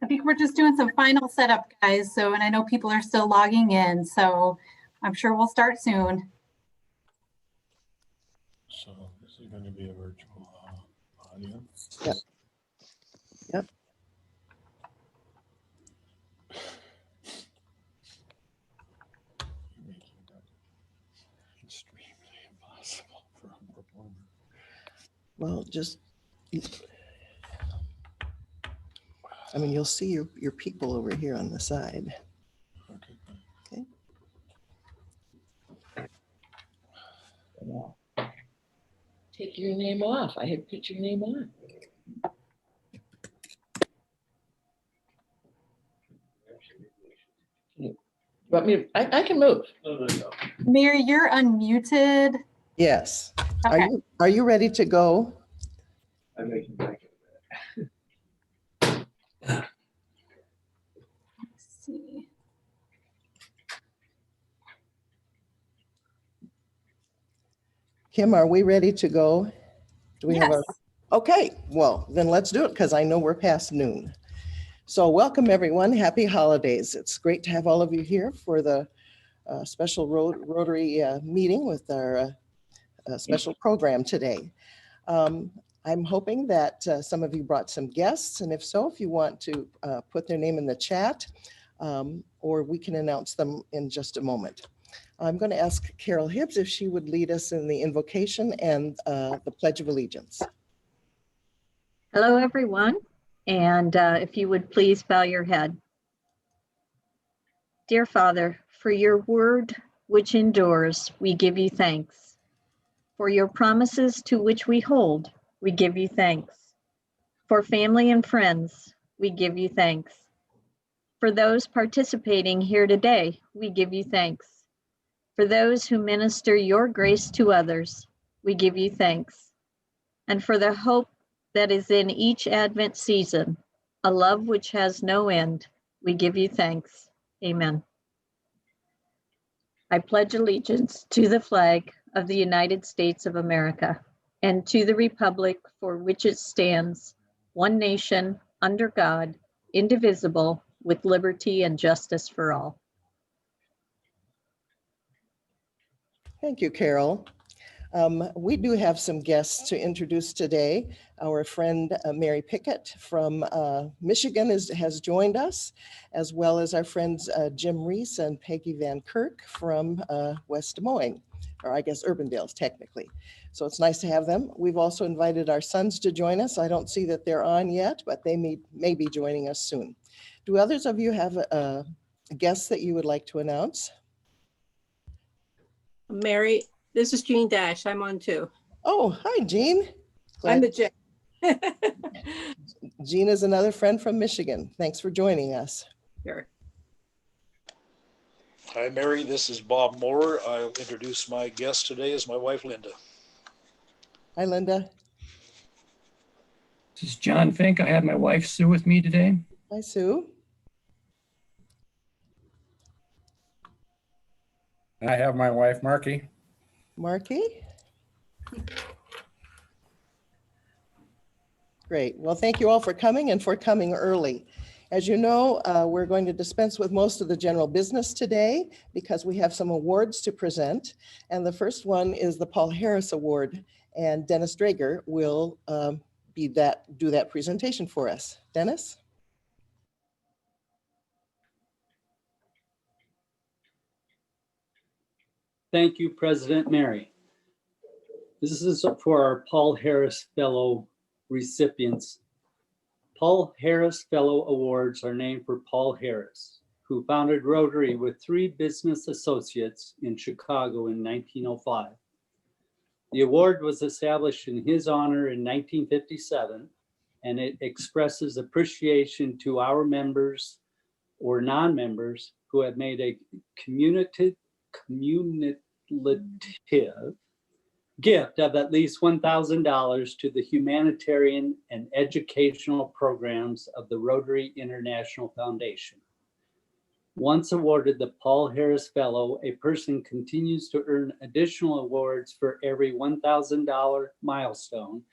I think we're just doing some final setup, guys. So, and I know people are still logging in, so I'm sure we'll start soon. So this is going to be a virtual audience. Yep. Yep. Making that extremely impossible for a performer. Well, just, I mean, you'll see your people over here on the side. Okay. Okay. Take your name off. I had put your name on. You want me to, I can move. Mary, you're unmuted. Yes. Okay. Are you ready to go? I'm making back Let's see. Kim, are we ready to go? Do we have Yes. Okay, well, then let's do it because I know we're past noon. So welcome everyone, happy holidays. It's great to have all of you here for the special Rotary meeting with our special program today. I'm hoping that some of you brought some guests, and if so, if you want to put their name in the chat, or we can announce them in just a moment. I'm going to ask Carol Hibbs if she would lead us in the invocation and the Pledge of Allegiance. Hello, everyone. And if you would please bow your head. Dear Father, for your word which endures, we give you thanks. For your promises to which we hold, we give you thanks. For family and friends, we give you thanks. For those participating here today, we give you thanks. For those who minister your grace to others, we give you thanks. And for the hope that is in each Advent season, a love which has no end, we give you thanks. Amen. I pledge allegiance to the flag of the United States of America and to the republic for which it stands, one nation, under God, indivisible, with liberty and justice for all. Thank you, Carol. We do have some guests to introduce today. Our friend Mary Pickett from Michigan has joined us, as well as our friends Jim Reese and Peggy Van Kirk from West Des Moines, or I guess Urbandale technically. So it's nice to have them. We've also invited our sons to join us. I don't see that they're on yet, but they may be joining us soon. Do others of you have guests that you would like to announce? Mary, this is Jean Dash. I'm on too. Oh, hi, Jean. I'm the J. Jean is another friend from Michigan. Thanks for joining us. Sure. Hi, Mary. This is Bob Moore. I'll introduce my guest today as my wife, Linda. Hi, Linda. This is John Fink. I have my wife Sue with me today. Hi, Sue. I have my wife, Marky. Marky. Great. Well, thank you all for coming and for coming early. As you know, we're going to dispense with most of the general business today because we have some awards to present. And the first one is the Paul Harris Award. And Dennis Drager will do that presentation for us. Dennis? Thank you, President Mary. This is for our Paul Harris Fellow recipients. Paul Harris Fellow Awards are named for Paul Harris, who founded Rotary with 3 business associates in Chicago in 1905. The award was established in his honor in 1957, and it expresses appreciation to our members or non-members who have made a communicative gift of at least $1,000 to the humanitarian and educational programs of the Rotary International Foundation. Once awarded the Paul Harris Fellow, a person continues to earn additional awards for every $1,000 milestone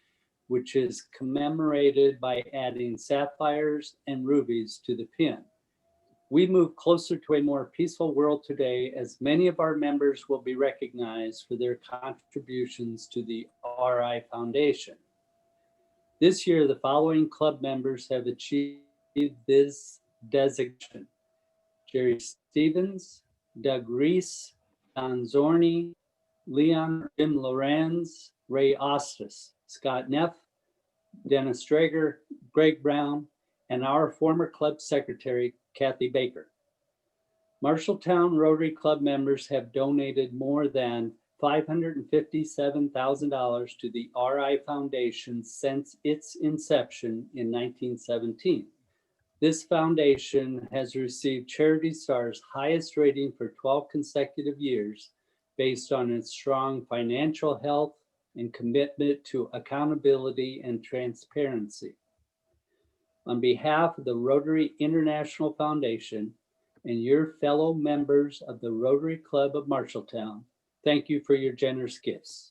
which is commemorated by adding sapphires and rubies to the pin. We move closer to a more peaceful world today, as many of our members will be recognized for their contributions to the RI Foundation. This year, the following club members have achieved this designation: Jerry Stevens, Doug Reese, Don Zorney, Leon Jim Lorenz, Ray Ostis, Scott Neff, Dennis Strager, Greg Brown, and our former club secretary, Kathy Baker. Marshalltown Rotary Club members have donated more than $557,000 to the RI Foundation since its inception in 1917. This foundation has received Charity Star's highest rating for 12 consecutive years based on its strong financial health and commitment to accountability and transparency. On behalf of the Rotary International Foundation and your fellow members of the Rotary Club of Marshalltown, thank you for your generous gifts.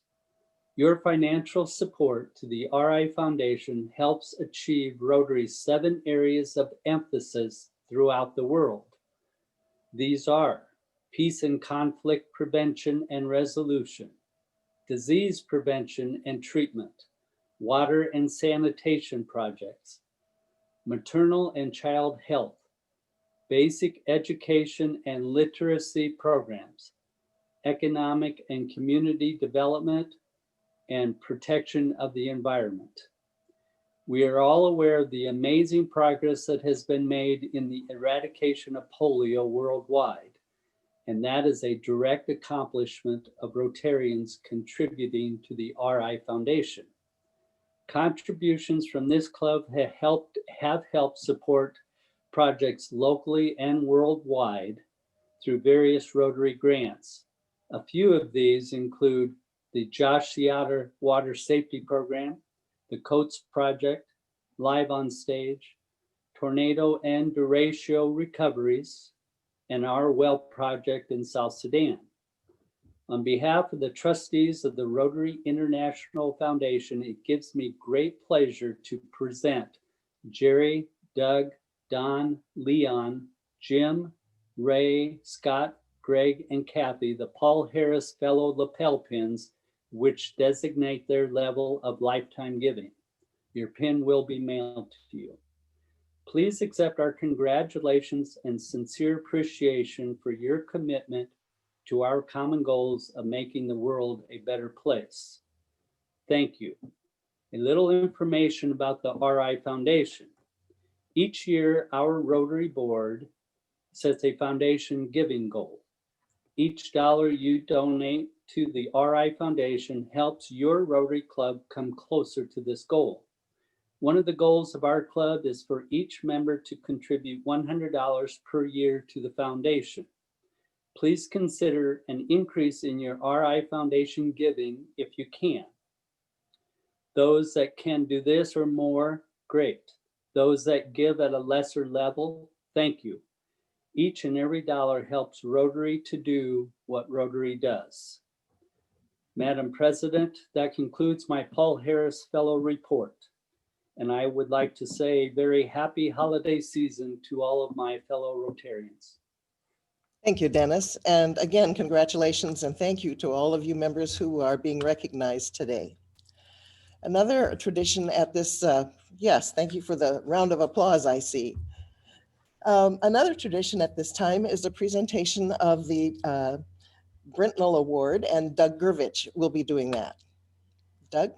Your financial support to the RI Foundation helps achieve Rotary's 7 areas of emphasis throughout the world. These are peace and conflict prevention and resolution, disease prevention and treatment, water and sanitation projects, maternal and child health, basic education and literacy programs, economic and community development, and protection of the environment. We are all aware of the amazing progress that has been made in the eradication of polio worldwide, and that is a direct accomplishment of Rotarians contributing to the RI Foundation. Contributions from this club have helped support projects locally and worldwide through various Rotary grants. A few of these include the Josh Seatter Water Safety Program, the Coates Project, Live on Stage, Tornado and Derecho Recoveries, and our Well Project in South Sudan. On behalf of the trustees of the Rotary International Foundation, it gives me great pleasure to present Jerry, Doug, Don, Leon, Jim, Ray, Scott, Greg, and Kathy the Paul Harris Fellow lapel pins, which designate their level of lifetime giving. Your pin will be mailed to you. Please accept our congratulations and sincere appreciation for your commitment to our common goals of making the world a better place. Thank you. A little information about the RI Foundation. Each year, our Rotary Board sets a foundation giving goal. Each dollar you donate to the RI Foundation helps your Rotary Club come closer to this goal. One of the goals of our club is for each member to contribute $100 per year to the foundation. Please consider an increase in your RI Foundation giving if you can. Those that can do this or more, great. Those that give at a lesser level, thank you. Each and every dollar helps Rotary to do what Rotary does. Madam President, that concludes my Paul Harris Fellow report. And I would like to say a very happy holiday season to all of my fellow Rotarians. Thank you, Dennis. And again, congratulations and thank you to all of you members who are being recognized today. Another tradition at this, yes, thank you for the round of applause I see. Another tradition at this time is the presentation of the Brintnall Award, and Doug Gervich will be doing that. Doug?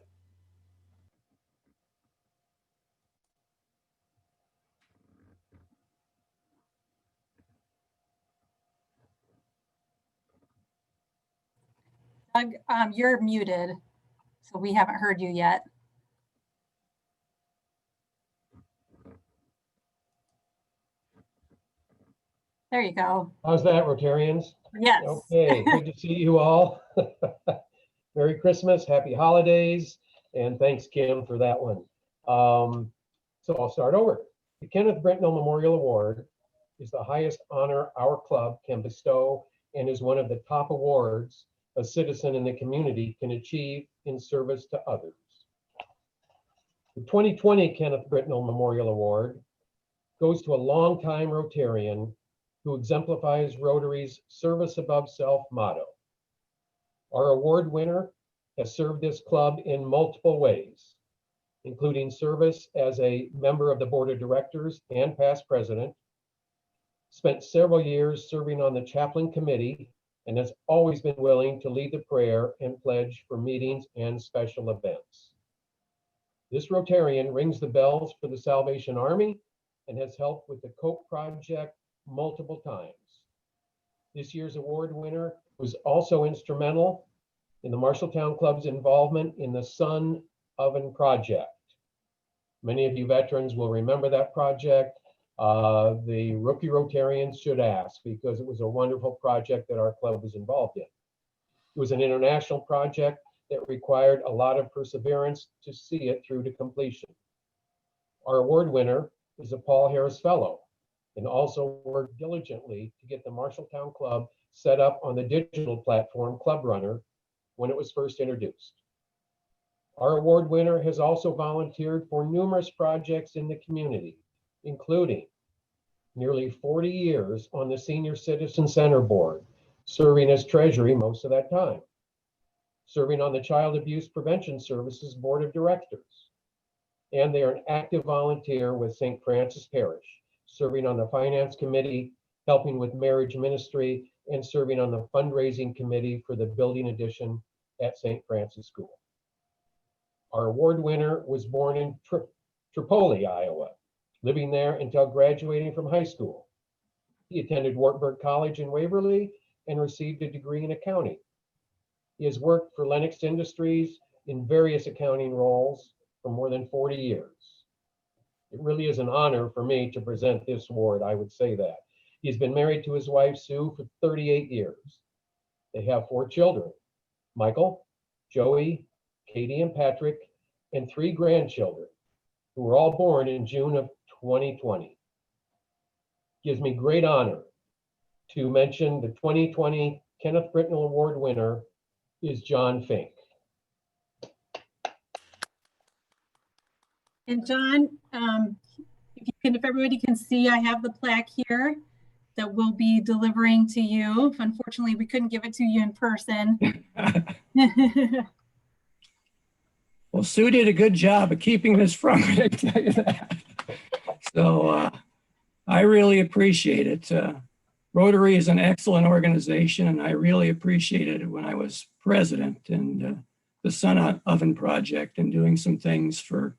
Doug, you're muted, so we haven't heard you yet. There you go. How's that, Rotarians? Yes. Okay, good to see you all. Merry Christmas, happy holidays, and thanks, Kim, for that one. So I'll start over. The Kenneth Brintnall Memorial Award is the highest honor our club can bestow and is one of the top awards a citizen in the community can achieve in service to others. The 2020 Kenneth Brintnall Memorial Award goes to a longtime Rotarian who exemplifies Rotary's service above self motto. Our award winner has served this club in multiple ways, including service as a member of the board of directors and past president, spent several years serving on the chaplain committee, and has always been willing to lead the prayer and pledge for meetings and special events. This Rotarian rings the bells for the Salvation Army and has helped with the Cope Project multiple times. This year's award winner was also instrumental in the Marshalltown Club's involvement in the Sun Oven Project. Many of you veterans will remember that project. The rookie Rotarians should ask, because it was a wonderful project that our club was involved in. It was an international project that required a lot of perseverance to see it through to completion. Our award winner is a Paul Harris Fellow and also worked diligently to get the Marshalltown Club set up on the digital platform Club Runner when it was first introduced. Our award winner has also volunteered for numerous projects in the community, including nearly 40 years on the Senior Citizen Center Board, serving as treasury most of that time, serving on the Child Abuse Prevention Services Board of Directors, and they are an active volunteer with St. Francis Parish, serving on the Finance Committee, helping with marriage ministry, and serving on the fundraising committee for the building addition at St. Francis School. Our award winner was born in Tripoli, Iowa, living there until graduating from high school. He attended Wartburg College in Waverly and received a degree in accounting. He has worked for Lennox Industries in various accounting roles for more than 40 years. It really is an honor for me to present this award, I would say that. He's been married to his wife, Sue, for 38 years. They have 4 children, Michael, Joey, Katie, and Patrick, and 3 grandchildren, who were all born in June of 2020. Gives me great honor to mention the 2020 Kenneth Brintnall Award winner is John Fink. And John, if everybody can see, I have the plaque here that we'll be delivering to you. Unfortunately, we couldn't give it to you in person. Well, Sue did a good job of keeping this from me, I tell you that. So I really appreciate it. Rotary is an excellent organization, and I really appreciated it when I was president, and the Sun Oven Project, and doing some things for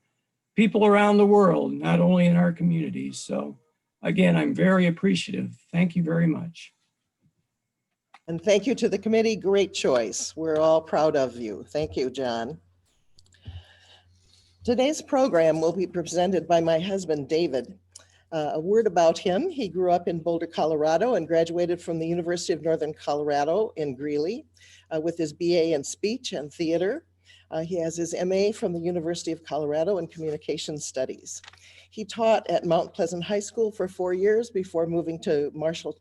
people around the world, not only in our communities. So again, I'm very appreciative. Thank you very much. And thank you to the committee. Great choice. We're all proud of you. Thank you, John. Today's program will be presented by my husband, David. A word about him. He grew up in Boulder, Colorado, and graduated from the University of Northern Colorado in Greeley with his BA in speech and theater. He has his MA from the University of Colorado in communication studies. He taught at Mount Pleasant High School for 4 years before moving to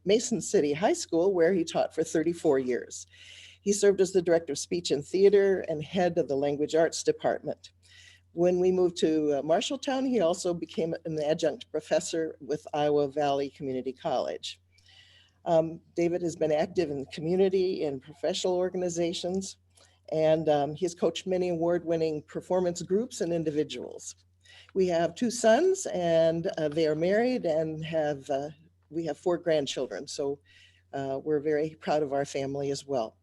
Mason City High School, where he taught for 34 years. He served as the director of speech and theater and head of the language arts department. When we moved to Marshalltown, he also became an adjunct professor with Iowa Valley Community College. David has been active in the community and professional organizations, and he's coached many award-winning performance groups and individuals. We have 2 sons, and they are married, and we have 4 grandchildren. So we're very proud of our family as well.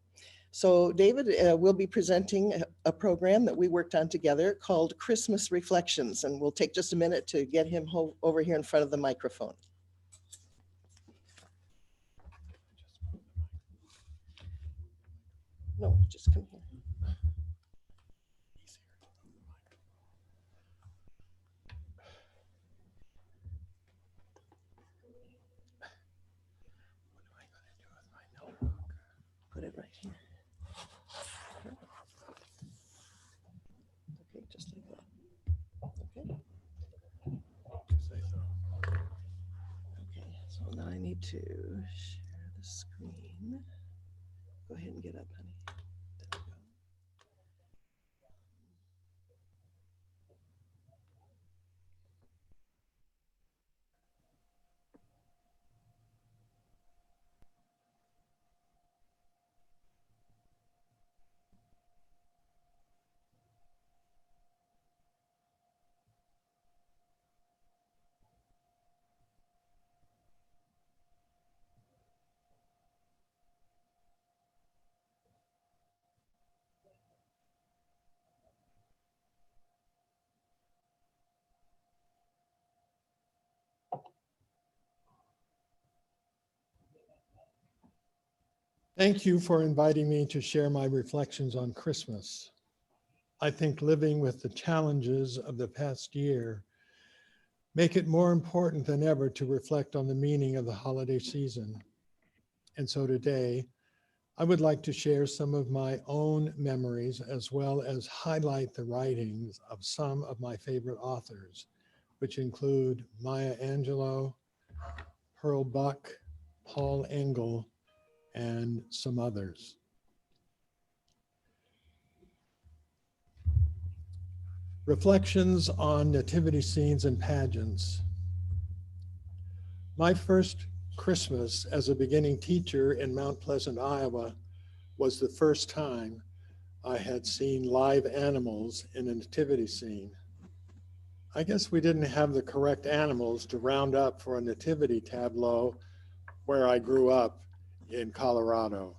So David will be presenting a program that we worked on together called Christmas Reflections, and we'll take just a minute to get him over here in front of the microphone. No, just come here. Put it right here. Okay, just like that. Okay. Okay, so now I need to share the screen. Go ahead and get up, honey. There we go. Thank you for inviting me to share my reflections on Christmas. I think living with the challenges of the past year make it more important than ever to reflect on the meaning of the holiday season. And so today, I would like to share some of my own memories as well as highlight the writings of some of my favorite authors, which include Maya Angelou, Pearl Buck, Paul Engel, and some others. Reflections on nativity scenes and pageants. My first Christmas as a beginning teacher in Mount Pleasant, Iowa, was the first time I had seen live animals in a nativity scene. I guess we didn't have the correct animals to round up for a nativity tableau where I grew up in Colorado.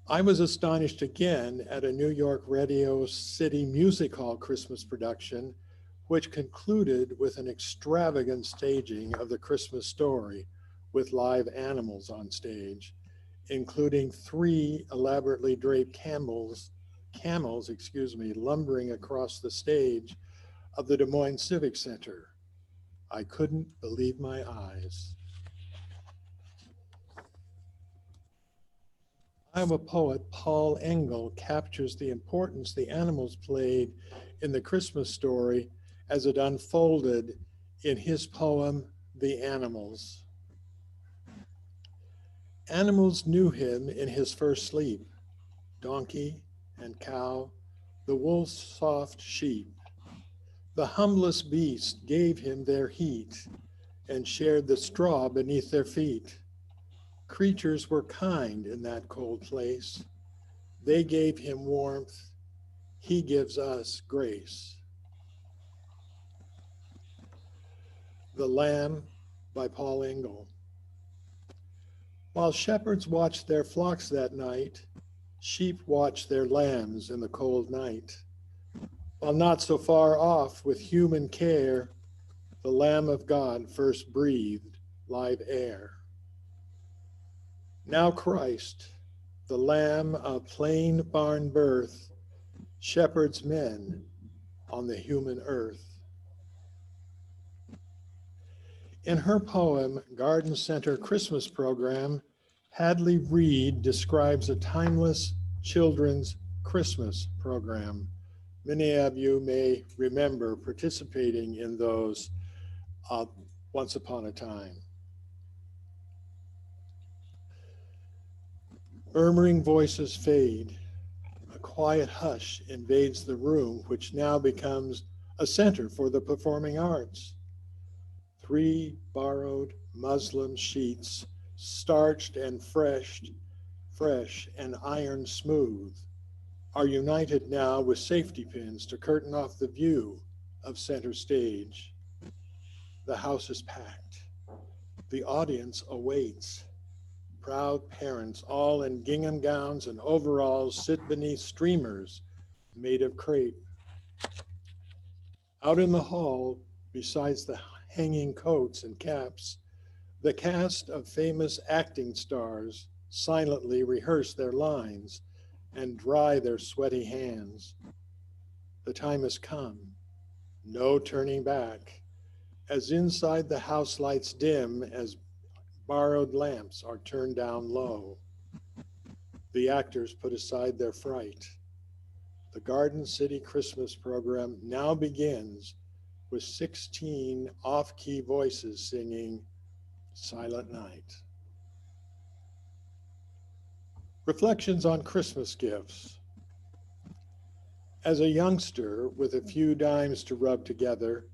I was astonished again at a New York Radio City Music Hall Christmas production, which concluded with an extravagant staging of the Christmas story with live animals on stage, including 3 elaborately draped camels, lumbering across the stage of the Des Moines Civic Center. I couldn't believe my eyes. Iowa poet Paul Engel captures the importance the animals played in the Christmas story as it unfolded in his poem, The Animals. Animals knew him in his first sleep, donkey and cow, the wolf's soft sheep. The humblest beast gave him their heat and shared the straw beneath their feet. Creatures were kind in that cold place. They gave him warmth. He gives us grace. The Lamb by Paul Engel. While shepherds watched their flocks that night, sheep watched their lambs in the cold night. While not so far off with human care, the Lamb of God first breathed live air. Now Christ, the Lamb of plain barn birth, shepherds men on the human earth. In her poem, Garden Center Christmas Program, Hadley Reed describes a timeless children's Christmas program. Many of you may remember participating in those once upon a time. Murmuring voices fade. A quiet hush invades the room, which now becomes a center for the performing arts. 3 borrowed muslin sheets, starched and fresh and ironed smooth, are united now with safety pins to curtain off the view of center stage. The house is packed. The audience awaits. Proud parents, all in gingham gowns and overalls, sit beneath streamers made of crepe. Out in the hall, besides the hanging coats and caps, the cast of famous acting stars silently rehearse their lines and dry their sweaty hands. The time has come, no turning back, as inside the house lights dim as borrowed lamps are turned down low. The actors put aside their fright. The Garden City Christmas program now begins with 16 off-key voices singing Silent Night. Reflections on Christmas gifts. As a youngster with a few dimes to rub together,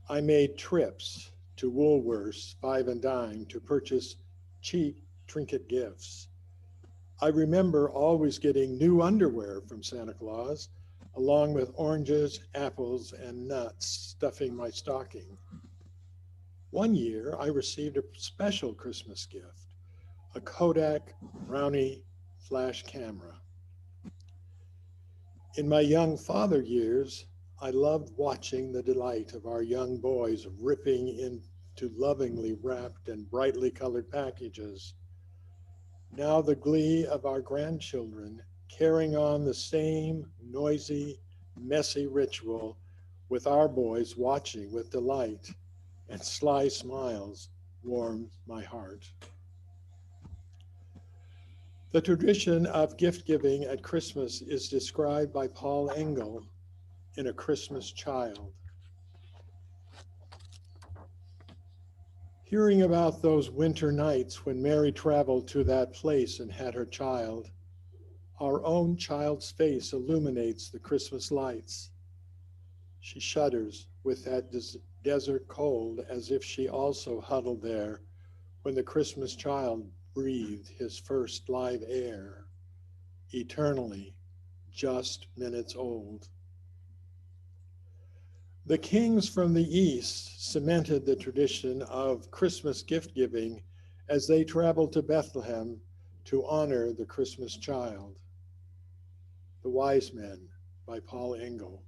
I made trips to Woolworth's 5 and Dime to purchase cheap trinket gifts. I remember always getting new underwear from Santa Claus, along with oranges, apples, and nuts stuffing my stocking. One year, I received a special Christmas gift, a Kodak Brownie flash camera. In my young father years, I loved watching the delight of our young boys ripping into lovingly wrapped and brightly colored packages. Now the glee of our grandchildren carrying on the same noisy, messy ritual with our boys watching with delight and sly smiles warm my heart. The tradition of gift giving at Christmas is described by Paul Engel in A Christmas Child. Hearing about those winter nights when Mary traveled to that place and had her child, our own child's face illuminates the Christmas lights. She shudders with that desert cold as if she also huddled there when the Christmas child breathed his first live air, eternally just minutes old. The kings from the East cemented the tradition of Christmas gift giving as they traveled to Bethlehem to honor the Christmas child. The Wise Men by Paul Engel.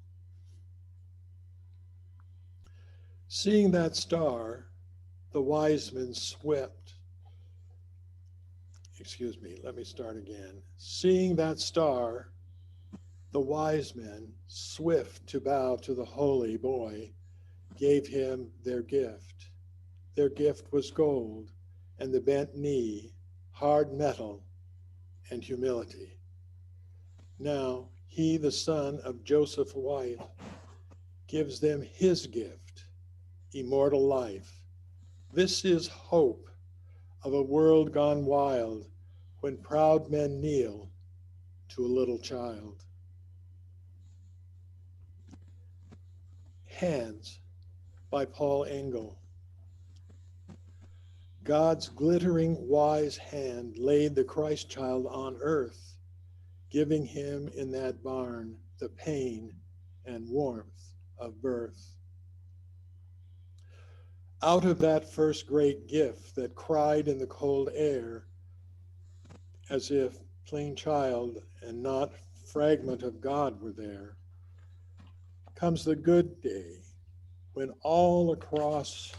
Seeing that star, the wise men Seeing that star, the wise men, swift to bow to the holy boy, gave him their gift. Their gift was gold, and the bent knee, hard metal, and humility. Now he, the son of Joseph White, gives them his gift, immortal life. This is hope of a world gone wild when proud men kneel to a little child. Hands by Paul Engel. God's glittering wise hand laid the Christ child on earth, giving him in that barn the pain and warmth of birth. Out of that first great gift that cried in the cold air, as if plain child and not fragment of God were there, comes the good day when all across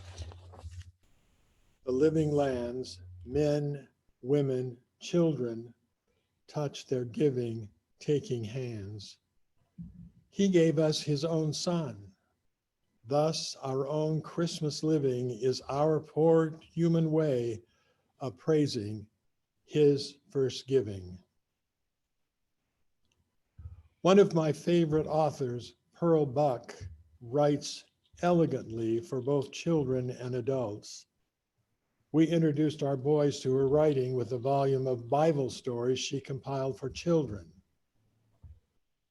the living lands, men, women, children touch their giving, taking hands. He gave us his own son. Thus, our own Christmas living is our poor human way of praising his first giving. One of my favorite authors, Pearl Buck, writes elegantly for both children and adults. We introduced our boys to her writing with a volume of Bible stories she compiled for children.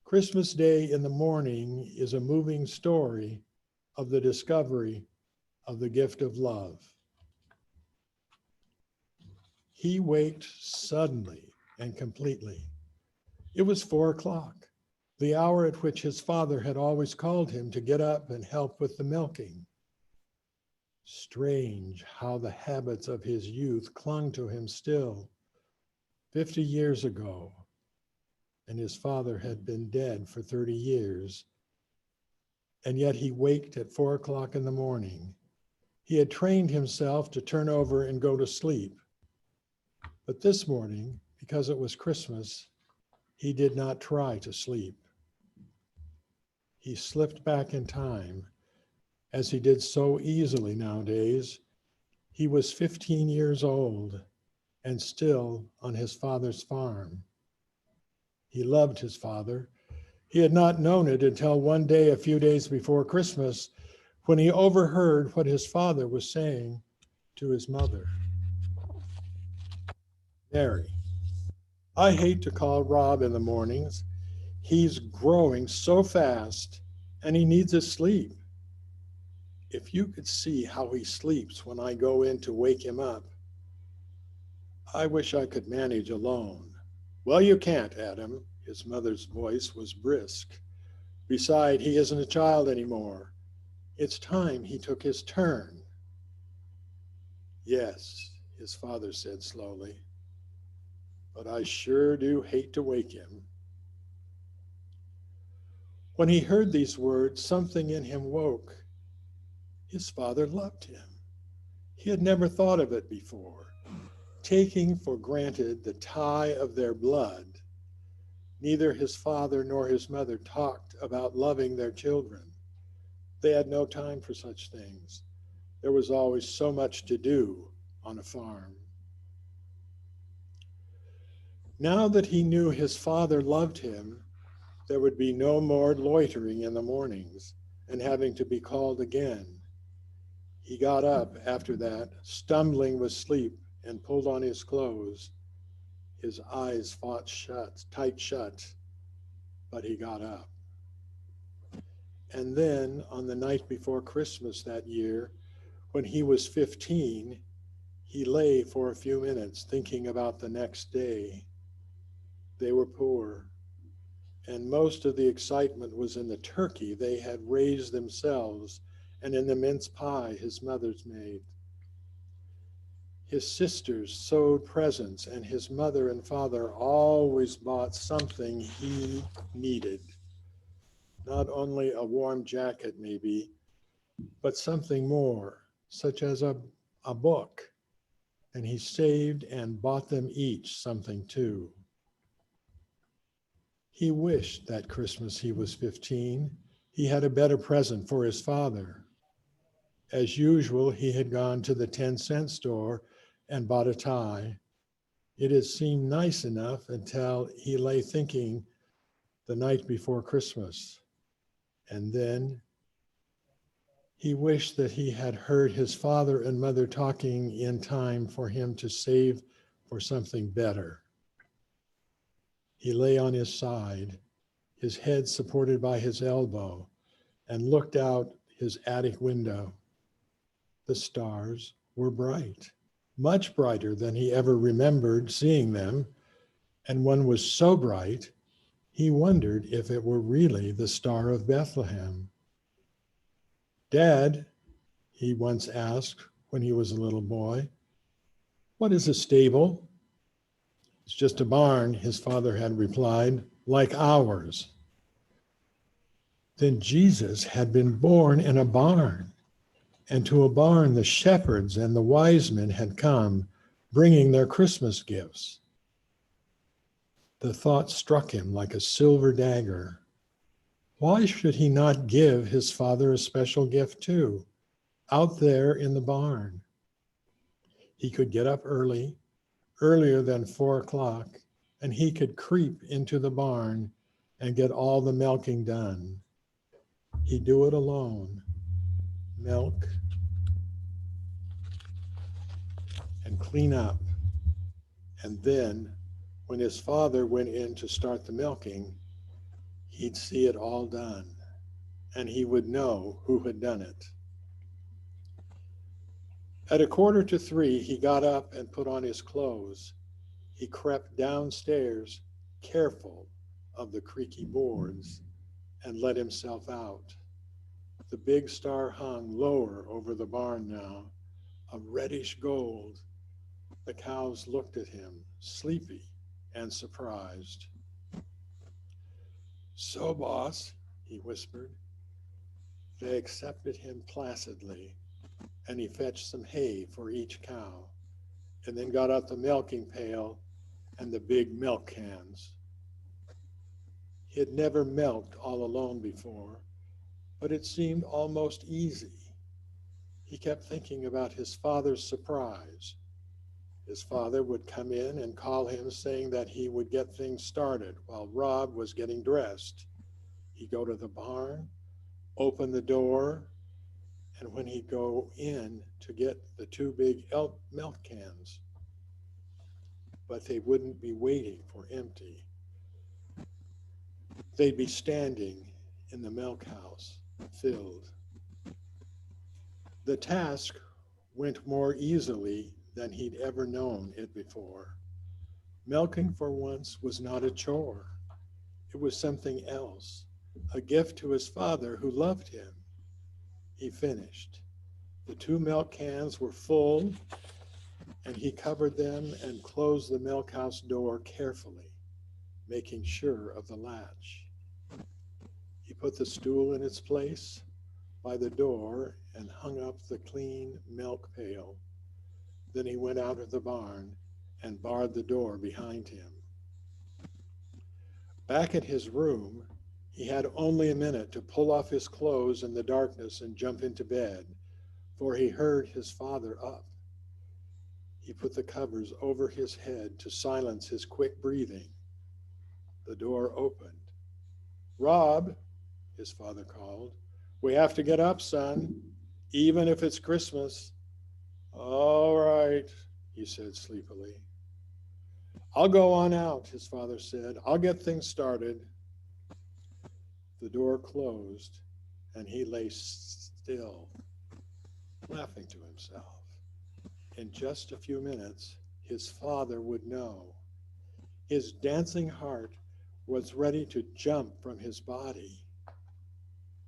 Christmas Day in the Morning is a moving story of the discovery of the gift of love. He waked suddenly and completely. It was 4 o'clock, the hour at which his father had always called him to get up and help with the milking. Strange how the habits of his youth clung to him still. 50 years ago, and his father had been dead for 30 years, and yet he waked at 4 o'clock in the morning. He had trained himself to turn over and go to sleep. But this morning, because it was Christmas, he did not try to sleep. He slipped back in time, as he did so easily nowadays. He was 15 years old and still on his father's farm. He loved his father. He had not known it until one day, a few days before Christmas, when he overheard what his father was saying to his mother. Mary, I hate to call Rob in the mornings. He's growing so fast and he needs his sleep. If you could see how he sleeps when I go in to wake him up. I wish I could manage alone. Well, you can't, Adam. His mother's voice was brisk. Besides, he isn't a child anymore. It's time he took his turn. Yes, his father said slowly, but I sure do hate to wake him. When he heard these words, something in him woke. His father loved him. He had never thought of it before. taking for granted the tie of their blood. Neither his father nor his mother talked about loving their children. They had no time for such things. There was always so much to do on a farm. Now that he knew his father loved him, there would be no more loitering in the mornings and having to be called again. He got up after that, stumbling with sleep, and pulled on his clothes. His eyes fought tight shut, but he got up. And then on the night before Christmas that year, when he was 15, he lay for a few minutes thinking about the next day. They were poor, and most of the excitement was in the turkey they had raised themselves and in the mince pie his mother's made. His sisters sewed presents, and his mother and father always bought something he needed. Not only a warm jacket, maybe, but something more, such as a book. And he saved and bought them each something too. He wished that Christmas he was 15, he had a better present for his father. As usual, he had gone to the 10-cent store and bought a tie. It had seemed nice enough until he lay thinking the night before Christmas. And then he wished that he had heard his father and mother talking in time for him to save for something better. He lay on his side, his head supported by his elbow, and looked out his attic window. The stars were bright, much brighter than he ever remembered seeing them, and one was so bright, he wondered if it were really the Star of Bethlehem. "Dad," he once asked when he was a little boy, "what is a stable?" "It's just a barn," his father had replied, "like ours." Then Jesus had been born in a barn, and to a barn the shepherds and the wise men had come, bringing their Christmas gifts. The thought struck him like a silver dagger. Why should he not give his father a special gift too, out there in the barn? He could get up early, earlier than 4 o'clock, and he could creep into the barn and get all the milking done. He'd do it alone. Milk and clean up. And then, when his father went in to start the milking, he'd see it all done, and he would know who had done it. At 2:45, he got up and put on his clothes. He crept downstairs, careful of the creaky boards, and let himself out. The big star hung lower over the barn now, a reddish gold. The cows looked at him, sleepy and surprised. "So, boss," he whispered. They accepted him placidly, and he fetched some hay for each cow, and then got out the milking pail and the big milk cans. He had never milked all alone before, but it seemed almost easy. He kept thinking about his father's surprise. His father would come in and call him, saying that he would get things started while Rob was getting dressed. He'd go to the barn, open the door, and when he'd go in to get the 2 big milk cans, but they wouldn't be waiting for empty. They'd be standing in the milk house, filled. The task went more easily than he'd ever known it before. Milking for once was not a chore. It was something else, a gift to his father who loved him. He finished. The 2 milk cans were full, and he covered them and closed the milk house door carefully, making sure of the latch. He put the stool in its place by the door and hung up the clean milk pail. Then he went out of the barn and barred the door behind him. Back at his room, he had only a minute to pull off his clothes in the darkness and jump into bed, for he heard his father up. He put the covers over his head to silence his quick breathing. The door opened. "Rob," his father called, "we have to get up, son, even if it's Christmas." "All right," he said sleepily. "I'll go on out," his father said. "I'll get things started." The door closed and he lay still, laughing to himself. In just a few minutes, his father would know. His dancing heart was ready to jump from his body.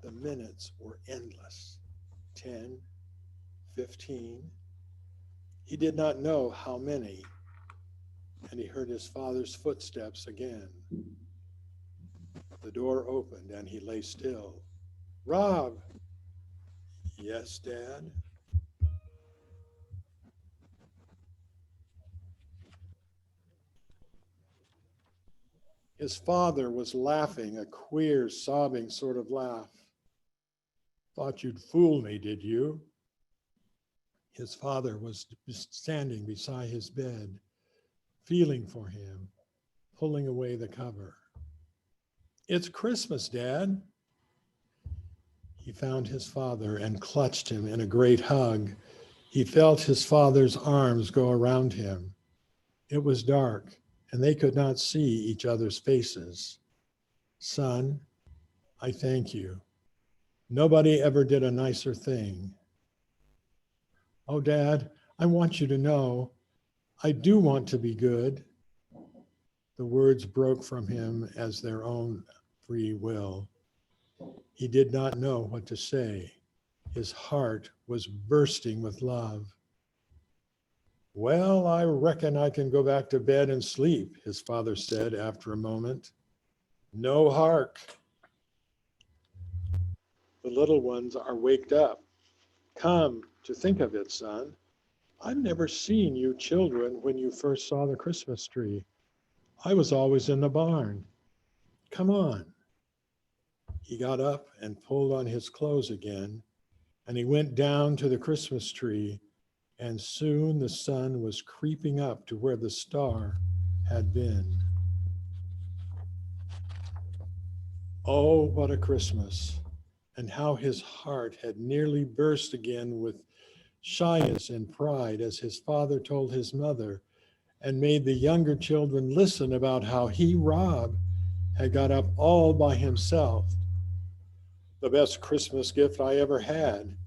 The minutes were endless. 10, 15. He did not know how many, and he heard his father's footsteps again. The door opened and he lay still. "Rob." "Yes, Dad?" His father was laughing, a queer, sobbing sort of laugh. "Thought you'd fool me, did you?" His father was standing beside his bed, feeling for him, pulling away the cover. "It's Christmas, Dad." He found his father and clutched him in a great hug. He felt his father's arms go around him. It was dark, and they could not see each other's faces. "Son, I thank you. Nobody ever did a nicer thing." "Oh, Dad, I want you to know, I do want to be good." The words broke from him as their own free will. He did not know what to say. His heart was bursting with love. "Well, I reckon I can go back to bed and sleep," his father said after a moment. "No hark. The little ones are waked up. Come to think of it, son, I've never seen you children when you first saw the Christmas tree. I was always in the barn. Come on." He got up and pulled on his clothes again, and he went down to the Christmas tree, and soon the sun was creeping up to where the star had been. Oh, what a Christmas, and how his heart had nearly burst again with shyness and pride as his father told his mother and made the younger children listen about how he, Rob, had got up all by himself. "The best Christmas gift I ever had,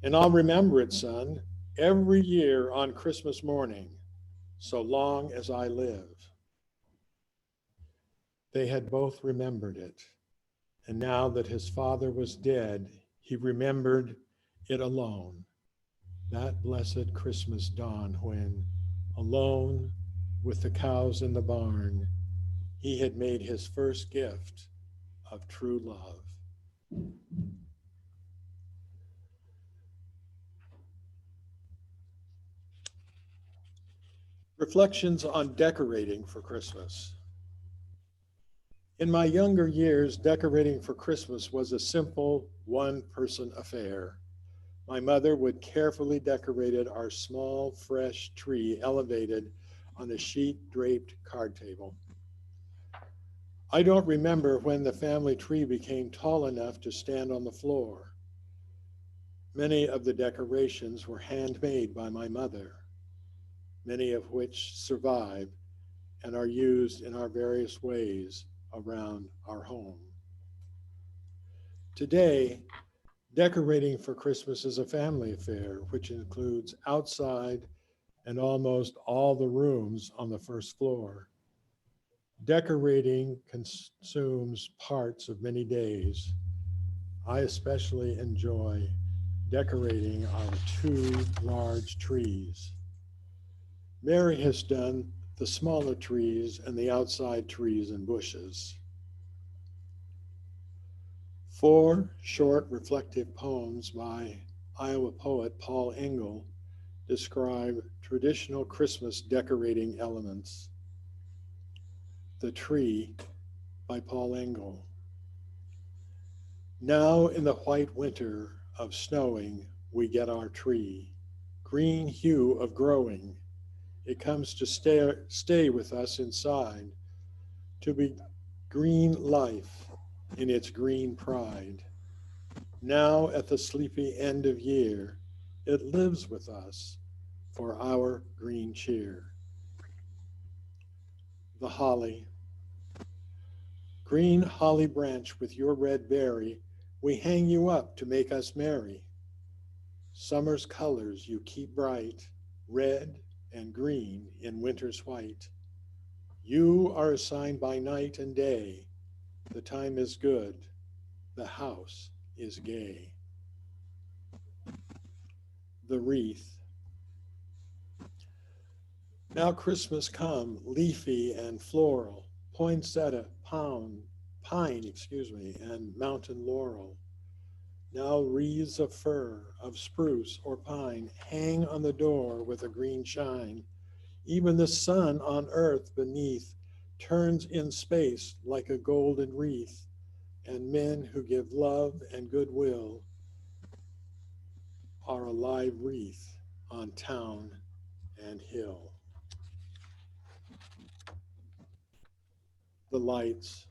and I'll remember it, son, every year on Christmas morning, so long as I live." They had both remembered it, and now that his father was dead, he remembered it alone. That blessed Christmas dawn when, alone with the cows in the barn, he had made his first gift of true love. Reflections on decorating for Christmas. In my younger years, decorating for Christmas was a simple one-person affair. My mother would carefully decorate our small, fresh tree elevated on a sheet-draped card table. I don't remember when the family tree became tall enough to stand on the floor. Many of the decorations were handmade by my mother, many of which survive and are used in our various ways around our home. Today, decorating for Christmas is a family affair, which includes outside and almost all the rooms on the first floor. Decorating consumes parts of many days. I especially enjoy decorating our two large trees. Mary has done the smaller trees and the outside trees and bushes. 4 short reflective poems by Iowa poet Paul Engel describe traditional Christmas decorating elements. The Tree by Paul Engel. Now in the white winter of snowing, we get our tree, green hue of growing. It comes to stay with us inside, to be green life in its green pride. Now at the sleepy end of year, it lives with us for our green cheer. The Holly. Green holly branch with your red berry, we hang you up to make us merry. Summer's colors you keep bright, red and green in winter's white. You are a sign by night and day. The time is good, the house is gay. The wreath. Now Christmas come, leafy and floral, poinsettia, pine, and mountain laurel. Now wreaths of fir, of spruce or pine hang on the door with a green shine. Even the sun on earth beneath turns in space like a golden wreath, and men who give love and goodwill are a live wreath on town and hill. The lights.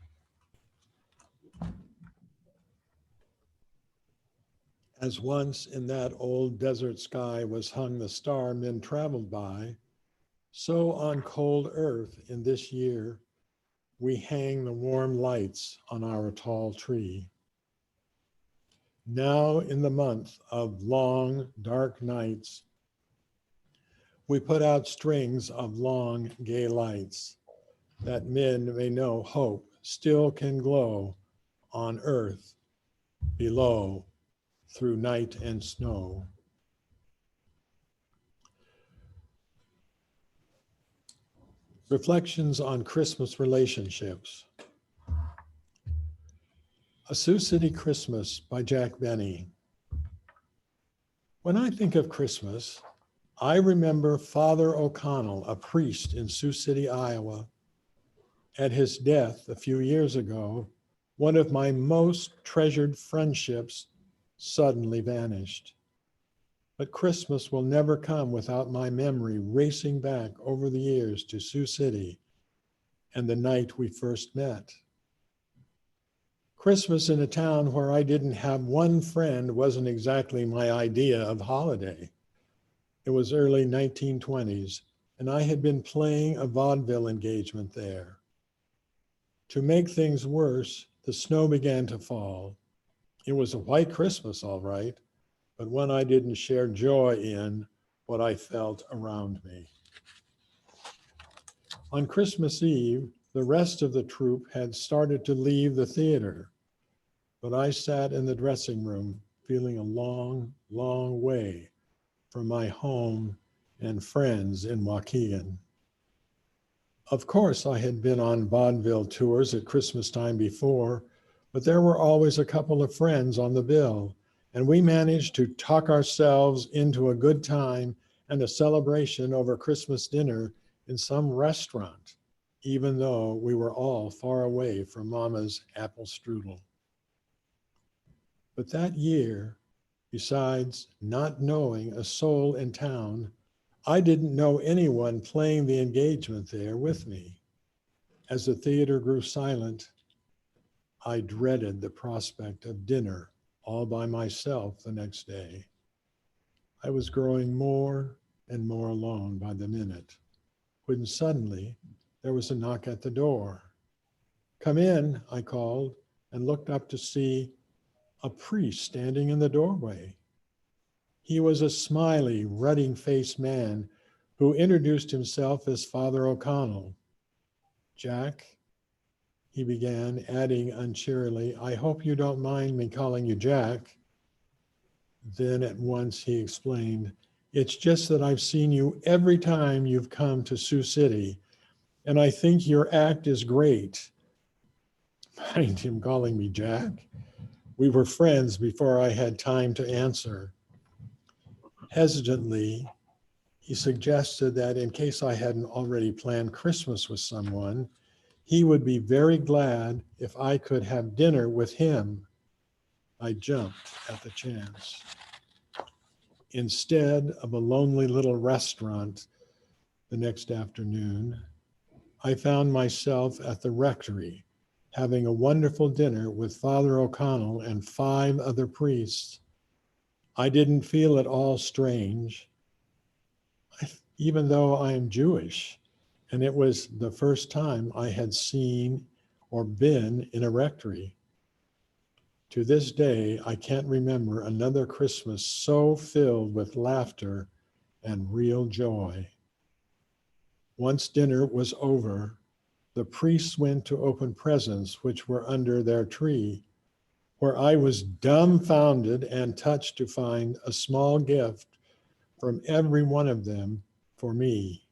As once in that old desert sky was hung the star men traveled by, so on cold earth in this year, we hang the warm lights on our tall tree. Now in the month of long, dark nights, we put out strings of long, gay lights, that men may know hope still can glow on earth below through night and snow. Reflections on Christmas relationships. A Sioux City Christmas by Jack Benny. When I think of Christmas, I remember Father O'Connell, a priest in Sioux City, Iowa. At his death a few years ago, one of my most treasured friendships suddenly vanished. But Christmas will never come without my memory racing back over the years to Sioux City and the night we first met. Christmas in a town where I didn't have one friend wasn't exactly my idea of holiday. It was early 1920s, and I had been playing a vaudeville engagement there. To make things worse, the snow began to fall. It was a white Christmas, all right, but one I didn't share joy in what I felt around me. On Christmas Eve, the rest of the troupe had started to leave the theater, but I sat in the dressing room feeling a long, long way from my home and friends in Waukegan. Of course, I had been on vaudeville tours at Christmas time before, but there were always a couple of friends on the bill, and we managed to talk ourselves into a good time and a celebration over Christmas dinner in some restaurant, even though we were all far away from Mama's apple strudel. But that year, besides not knowing a soul in town, I didn't know anyone playing the engagement there with me. As the theater grew silent, I dreaded the prospect of dinner all by myself the next day. I was growing more and more alone by the minute, when suddenly there was a knock at the door. "Come in," I called, and looked up to see a priest standing in the doorway. He was a smiley, ruddy-faced man who introduced himself as Father O'Connell. "Jack," he began, adding uncheerily, "I hope you don't mind me calling you Jack." Then at once he explained, "It's just that I've seen you every time you've come to Sioux City, and I think your act is great." Mind him calling me Jack. We were friends before I had time to answer. Hesitantly, He suggested that in case I hadn't already planned Christmas with someone, he would be very glad if I could have dinner with him. I jumped at the chance. Instead of a lonely little restaurant the next afternoon, I found myself at the rectory having a wonderful dinner with Father O'Connell and 5 other priests. I didn't feel at all strange, even though I am Jewish, and it was the first time I had seen or been in a rectory. To this day, I can't remember another Christmas so filled with laughter and real joy. Once dinner was over, the priests went to open presents which were under their tree, where I was dumbfounded and touched to find a small gift from every one of them for me.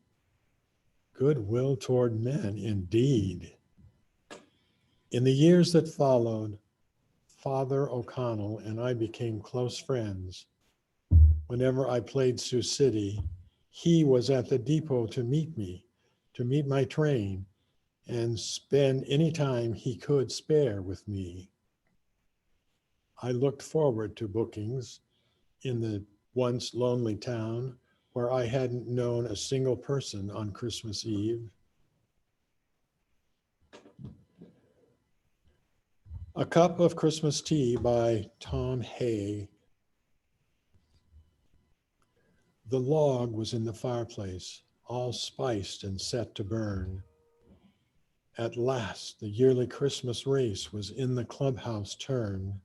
Goodwill toward men, indeed. In the years that followed, Father O'Connell and I became close friends. Whenever I played Sioux City, he was at the depot to meet me, to meet my train, and spend any time he could spare with me. I looked forward to bookings in the once lonely town where I hadn't known a single person on Christmas Eve. A Cup of Christmas Tea by Tom Hay. The log was in the fireplace, all spiced and set to burn. At last, the yearly Christmas race was in the clubhouse turn.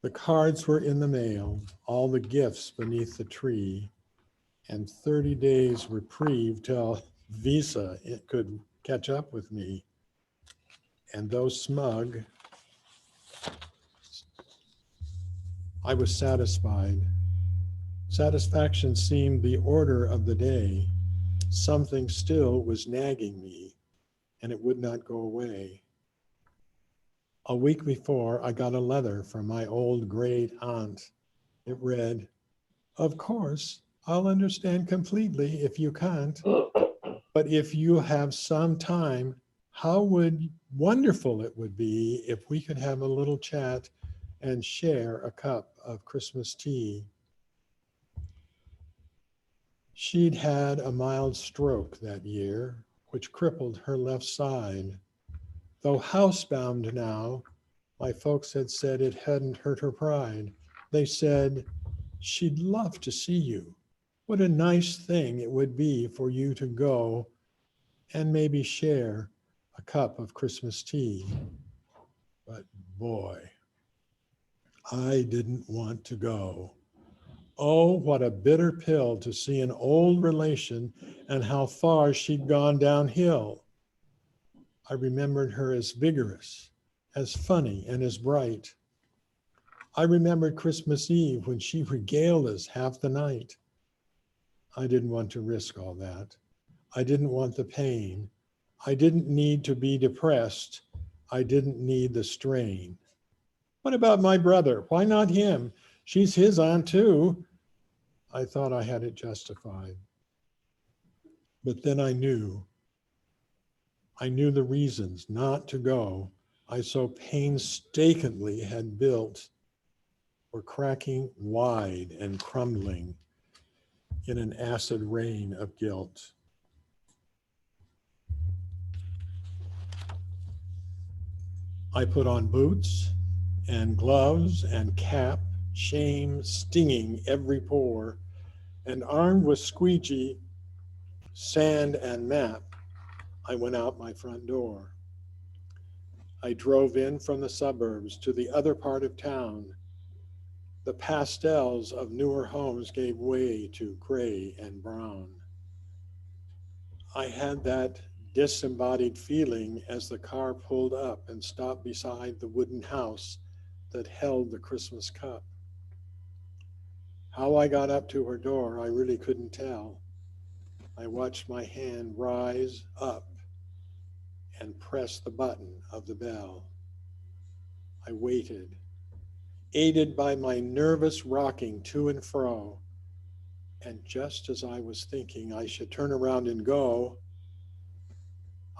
The cards were in the mail, all the gifts beneath the tree, and 30 days reprieve till Visa it could catch up with me. And though smug, I was satisfied. Satisfaction seemed the order of the day. Something still was nagging me, and it would not go away. A week before, I got a letter from my old great aunt. It read, "Of course, I'll understand completely if you can't, but if you have some time, how wonderful it would be if we could have a little chat and share a cup of Christmas tea." She'd had a mild stroke that year, which crippled her left side. Though housebound now, my folks had said it hadn't hurt her pride. They said, "She'd love to see you. What a nice thing it would be for you to go and maybe share a cup of Christmas tea." But boy, I didn't want to go. Oh, what a bitter pill to see an old relation and how far she'd gone downhill. I remembered her as vigorous, as funny, and as bright. I remembered Christmas Eve when she regaled us half the night. I didn't want to risk all that. I didn't want the pain. I didn't need to be depressed. I didn't need the strain. What about my brother? Why not him? She's his aunt too. I thought I had it justified. But then I knew the reasons not to go I so painstakingly had built were cracking wide and crumbling in an acid rain of guilt. I put on boots and gloves and cap, shame stinging every pore, and armed with squeegee, sand, and map, I went out my front door. I drove in from the suburbs to the other part of town. The pastels of newer homes gave way to gray and brown. I had that disembodied feeling as the car pulled up and stopped beside the wooden house that held the Christmas cup. How I got up to her door, I really couldn't tell. I watched my hand rise up and press the button of the bell. I waited, aided by my nervous rocking to and fro. And just as I was thinking I should turn around and go,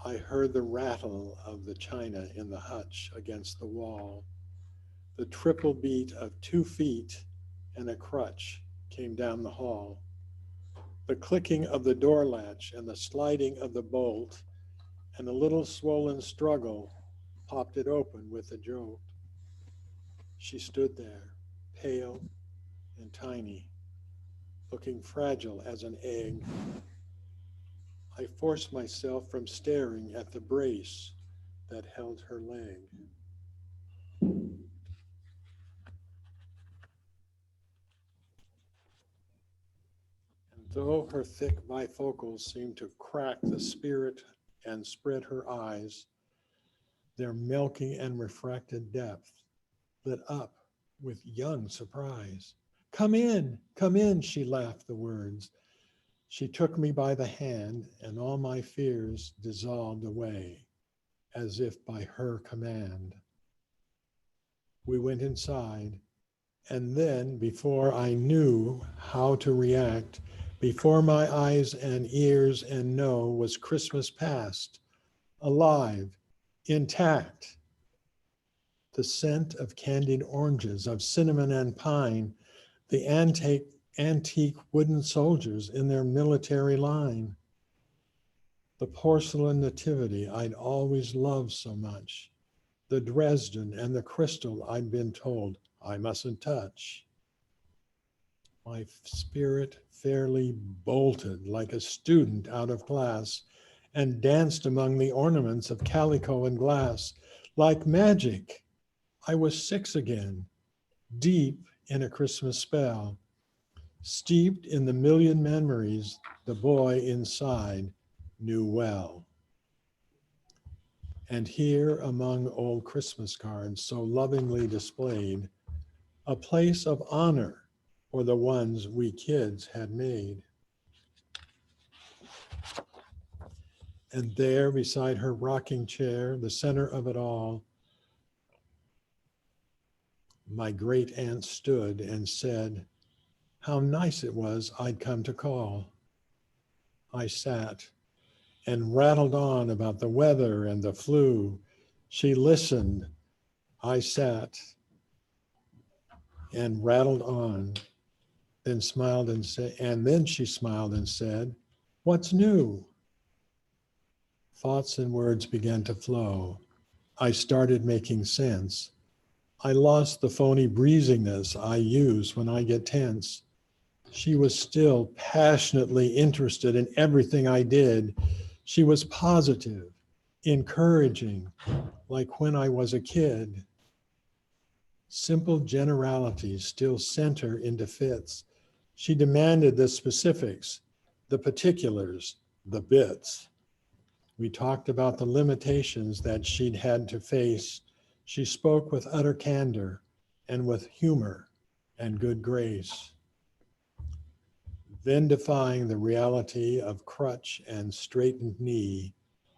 I heard the rattle of the china in the hutch against the wall. The triple beat of 2 feet and a crutch came down the hall. The clicking of the door latch and the sliding of the bolt and a little swollen struggle popped it open with a jolt. She stood there, pale and tiny, looking fragile as an egg. I forced myself from staring at the brace that held her leg. And though her thick bifocals seemed to crack the spirit and spread her eyes, their milky and refracted depth lit up with young surprise. Come in, she laughed the words. She took me by the hand, and all my fears dissolved away, as if by her command. We went inside, and then, before I knew how to react, before my eyes and ears and know, was Christmas past, alive, intact. The scent of candied oranges, of cinnamon and pine, the antique wooden soldiers in their military line, the porcelain nativity I'd always loved so much, the Dresden and the crystal I'd been told I mustn't touch. My spirit fairly bolted like a student out of class and danced among the ornaments of calico and glass. Like magic, I was 6 again, deep in a Christmas spell, steeped in the million memories the boy inside knew well. And here among old Christmas cards so lovingly displayed, a place of honor for the ones we kids had made. And there beside her rocking chair, the center of it all, my great aunt stood and said, how nice it was I'd come to call. I sat and rattled on about the weather and the flu. She listened. I sat and rattled on, then smiled and said, and then she smiled and said, what's new? Thoughts and words began to flow. I started making sense. I lost the phony breeziness I use when I get tense. She was still passionately interested in everything I did. She was positive, encouraging, like when I was a kid. Simple generalities still sent her into fits. She demanded the specifics, the particulars, the bits. We talked about the limitations that she'd had to face. She spoke with utter candor and with humor and good grace. Then defying the reality of crutch and straightened knee,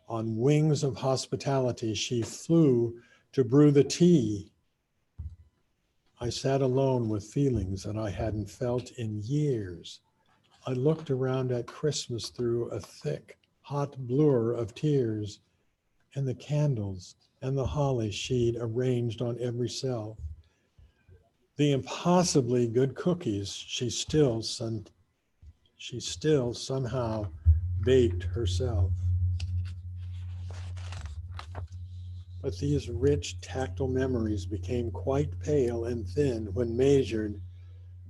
on wings of hospitality, she flew to brew the tea. I sat alone with feelings that I hadn't felt in years. I looked around at Christmas through a thick, hot blur of tears, and the candles and the holly she'd arranged on every shelf. The impossibly good cookies she still somehow baked herself. But these rich tactile memories became quite pale and thin when measured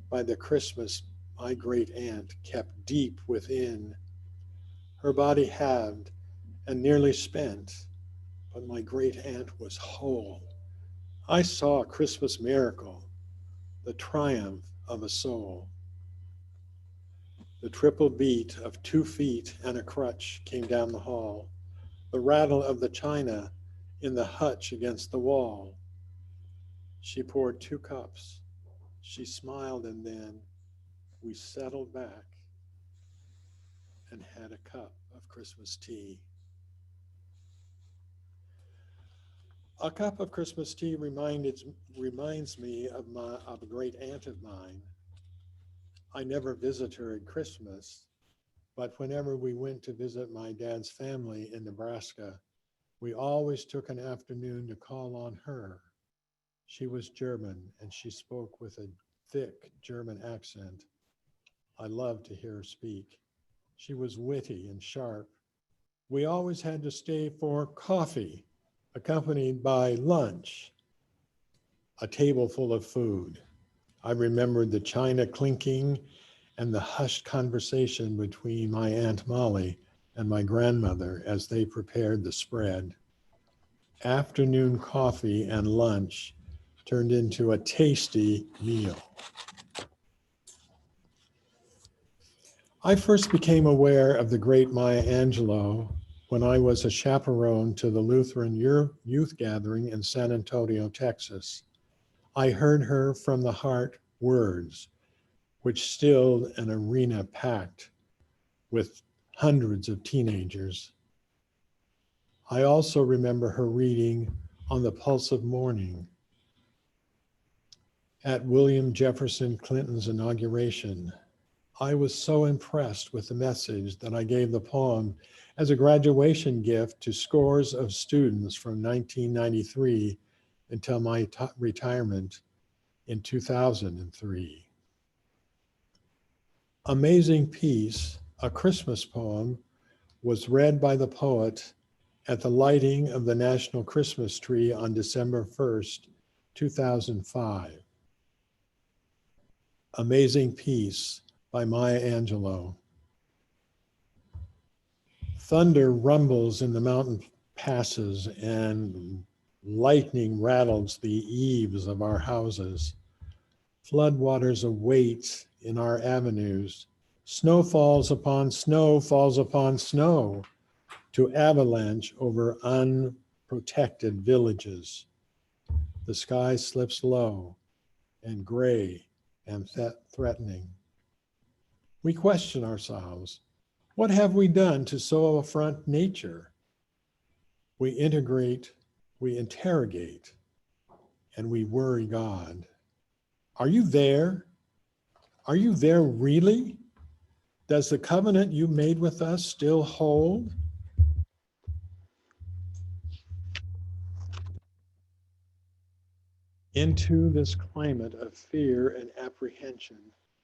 by the Christmas my great aunt kept deep within. Her body halved and nearly spent, but my great aunt was whole. I saw a Christmas miracle, the triumph of a soul. The triple beat of 2 feet and a crutch came down the hall, the rattle of the china in the hutch against the wall. She poured 2 cups. She smiled, and then we settled back and had a cup of Christmas tea. A cup of Christmas tea reminds me of a great aunt of mine. I never visit her at Christmas, but whenever we went to visit my dad's family in Nebraska, we always took an afternoon to call on her. She was German and she spoke with a thick German accent. I loved to hear her speak. She was witty and sharp. We always had to stay for coffee, accompanied by lunch, a table full of food. I remembered the china clinking and the hushed conversation between my Aunt Molly and my grandmother as they prepared the spread. Afternoon coffee and lunch turned into a tasty meal. I first became aware of the great Maya Angelou when I was a chaperone to the Lutheran youth gathering in San Antonio, Texas. I heard her from the heart words, which stilled an arena packed with hundreds of teenagers. I also remember her reading On the Pulse of Morning at William Jefferson Clinton's inauguration. I was so impressed with the message that I gave the poem as a graduation gift to scores of students from 1993 until my retirement in 2003. Amazing Peace, a Christmas poem, was read by the poet at the lighting of the National Christmas Tree on December 1st, 2005. Amazing Peace by Maya Angelou. Thunder rumbles in the mountain passes and lightning rattles the eaves of our houses. Floodwaters await in our avenues. Snow falls upon snow falls upon snow to avalanche over unprotected villages. The sky slips low and gray and threatening. We question ourselves. What have we done to so affront nature? We integrate, we interrogate, and we worry God. Are you there? Are you there really? Does the covenant you made with us still hold? Into this climate of fear and apprehension,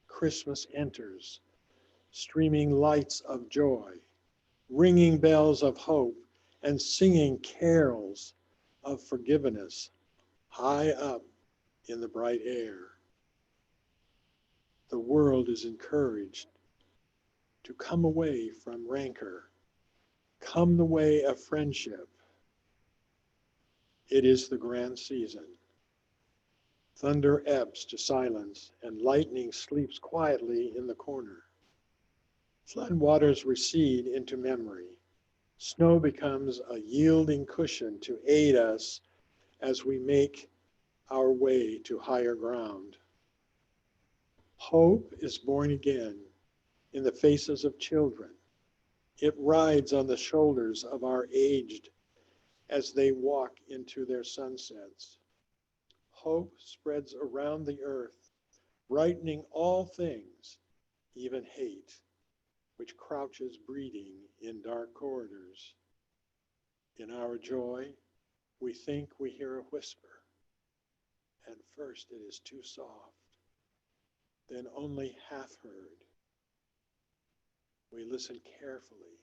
Christmas enters, streaming lights of joy, ringing bells of hope, and singing carols of forgiveness high up in the bright air. The world is encouraged to come away from rancor, come the way of friendship. It is the grand season. Thunder ebbs to silence, and lightning sleeps quietly in the corner. Floodwaters recede into memory. Snow becomes a yielding cushion to aid us as we make our way to higher ground. Hope is born again in the faces of children. It rides on the shoulders of our aged as they walk into their sunsets. Hope spreads around the earth, brightening all things, even hate, which crouches breeding in dark corridors. In our joy, we think we hear a whisper, and first it is too soft, then only half heard. We listen carefully.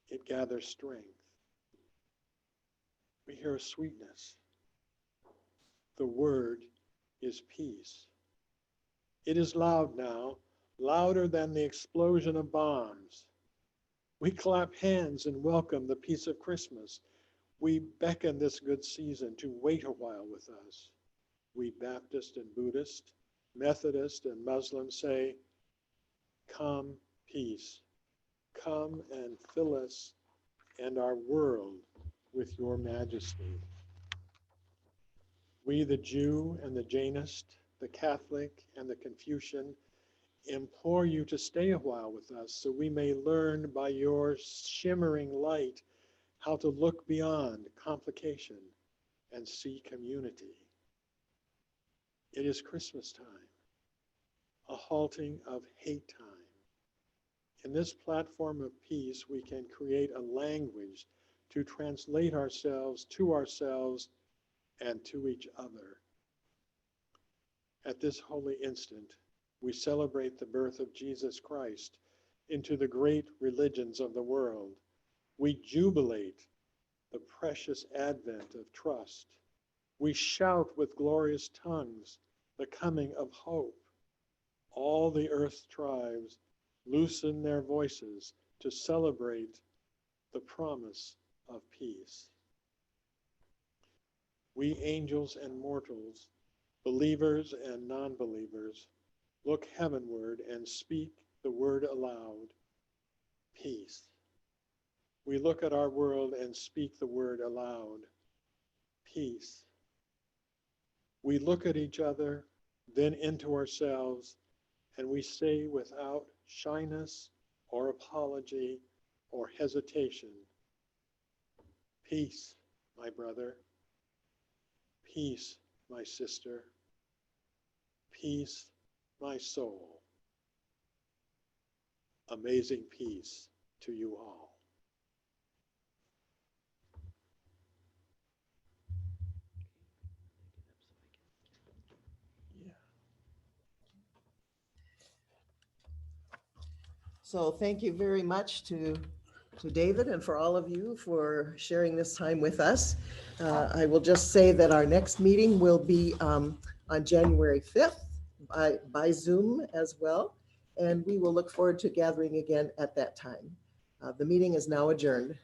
It gathers strength. We hear a sweetness. The word is peace. It is loud now, louder than the explosion of bombs. We clap hands and welcome the peace of Christmas. We beckon this good season to wait a while with us. We Baptist and Buddhist, Methodist and Muslim say, come peace. Come and fill us and our world with your majesty. We, the Jew and the Jainist, the Catholic and the Confucian, implore you to stay a while with us so we may learn by your shimmering light how to look beyond complication and see community. It is Christmas time. a halting of hate time. In this platform of peace, we can create a language to translate ourselves and to each other. At this holy instant, we celebrate the birth of Jesus Christ into the great religions of the world. We jubilate the precious advent of trust. We shout with glorious tongues the coming of hope. All the earth's tribes loosen their voices to celebrate the promise of peace. We angels and mortals, believers and non-believers, look heavenward and speak the word aloud, peace. We look at our world and speak the word aloud, peace. We look at each other, then into ourselves, and we say without shyness or apology or hesitation, peace, my brother, peace, my sister, peace, my soul. Amazing peace to you all. So thank you very much to David and for all of you for sharing this time with us. I will just say that our next meeting will be on January 5th by Zoom as well. And we will look forward to gathering again at that time. The meeting is now adjourned.